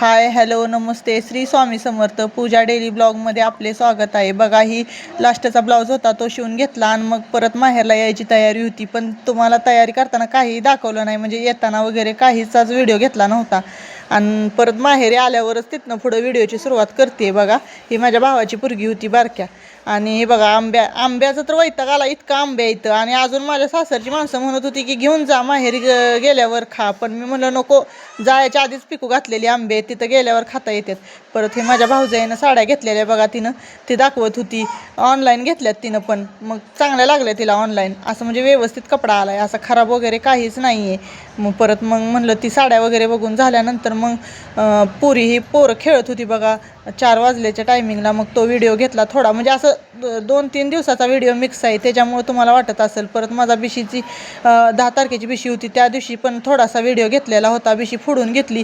Hi hello नमस्ते श्री स्वामी समर्थ पूजा daily ब्लॉगमध्ये आपले स्वागत आहे। बघा ही लास्टचा ब्लाऊज होता तो शिवून घेतला आणि मग परत माहेरला यायची तयारी होती, पण तुम्हाला तयारी करताना काही दाखवलं नाही, म्हणजे येताना वगैरे काहीचाच व्हिडिओ घेतला नव्हता। आणि परत माहेरी आल्यावरच तिथनं पुढं व्हिडिओची सुरुवात करते। बघा ही माझ्या भावाची पोरगी होती बारक्या, आणि हे बघा आंब्याचं तर वैताग आला, इतका आंबे येतं। आणि अजून माझ्या सासरची माणसं म्हणत होती की घेऊन जा माहेरी गेल्यावर खा, पण मी म्हणलं नको, जायच्या आधीच पिकू घातलेली आंबे तिथं गेल्यावर खाता येतात। परत हे माझ्या भाऊजाईनं साड्या घेतलेल्या बघा, तिनं ती दाखवत होती, ऑनलाईन घेतल्यात तिनं, पण मग चांगल्या लागल्या तिला ऑनलाईन, असं म्हणजे व्यवस्थित कपडा आलाय, असं खराब वगैरे काहीच नाही आहे। मग परत मग म्हणलं ती साड्या वगैरे बघून झाल्यानंतर मग ही पोरं खेळत होती बघा 4 वाजल्याच्या टायमिंगला, मग तो व्हिडिओ घेतला थोडा, म्हणजे असं 2-3 दिवसाचा व्हिडिओ मिक्स आहे त्याच्यामुळे तुम्हाला वाटत असेल। परत माझा बिशीची 10 तारखेची बिशी होती, त्या दिवशी पण थोडासा व्हिडिओ घेतलेला होता, बिशी फोडून घेतली।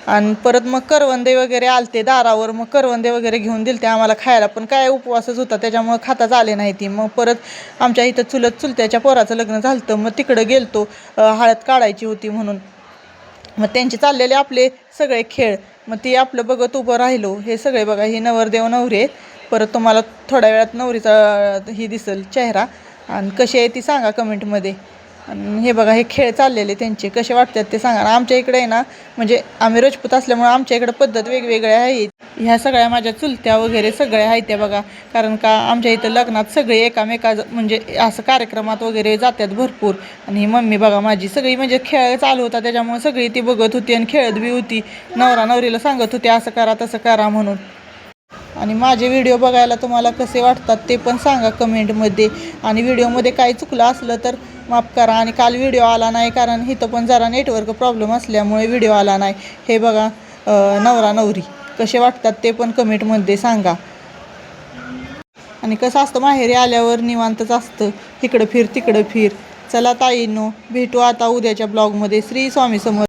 आणि परत मग करवंदे वगैरे आलते दारावर, मग करवंदे वगैरे घेऊन दिलते आम्हाला खायला, पण काय उपवासच होता त्याच्यामुळे खाताच आले नाही ती। मग परत आमच्या इथं चुलत्याच्या पोराचं लग्न झालं, मग तिकडं गेलतो, हळद काढायची होती म्हणून। मग त्यांचे चाललेले आपले सगळे खेळ, मग ती आपलं बघत उभं राहिलो। हे सगळे बघा ही नवरदेव नवरी आहेत। परत तुम्हाला थोड्या वेळात नवरीचा ही दिसेल चेहरा, आणि कशी आहे ती सांगा कमेंटमध्ये। आणि हे बघा हे खेळ चाललेले त्यांचे कसे वाटतात ते सांगा। आमच्या इकडे आहे ना, म्हणजे आम्ही राजपूत असल्यामुळे आमच्या इकडे पद्धत वेगवेगळ्या आहेत। ह्या सगळ्या माझ्या चुलत्या वगैरे सगळ्या आहेत त्या बघा, कारण का आमच्या इथं लग्नात सगळे एकामेका म्हणजे असं कार्यक्रमात वगैरे जातात भरपूर। आणि ही मम्मी बघा माझी सगळी, म्हणजे खेळ चालू होता त्याच्यामुळे सगळी ती बघत होती आणि खेळत बी होती, नवरा नवरीला सांगत होती असं करा तसं करा म्हणून। आणि माझे व्हिडिओ बघायला तुम्हाला कसे वाटतात ते पण सांगा कमेंटमध्ये। आणि व्हिडिओमध्ये काही चुकलं असलं तर माफ करा। आणि काल व्हिडिओ आला नाही कारण इथं पण जरा नेटवर्क प्रॉब्लेम असल्यामुळे व्हिडिओ आला नाही। हे बघा नवरा नवरी कसे वाटतात ते पण कमेंटमध्ये सांगा। आणि कसं असतं माहेरी आल्यावर निवांतच असतं, इकडं फिर तिकडं फिर। चला ताईंनो, भेटू आता उद्याच्या ब्लॉगमध्ये। श्री स्वामी समर्थ।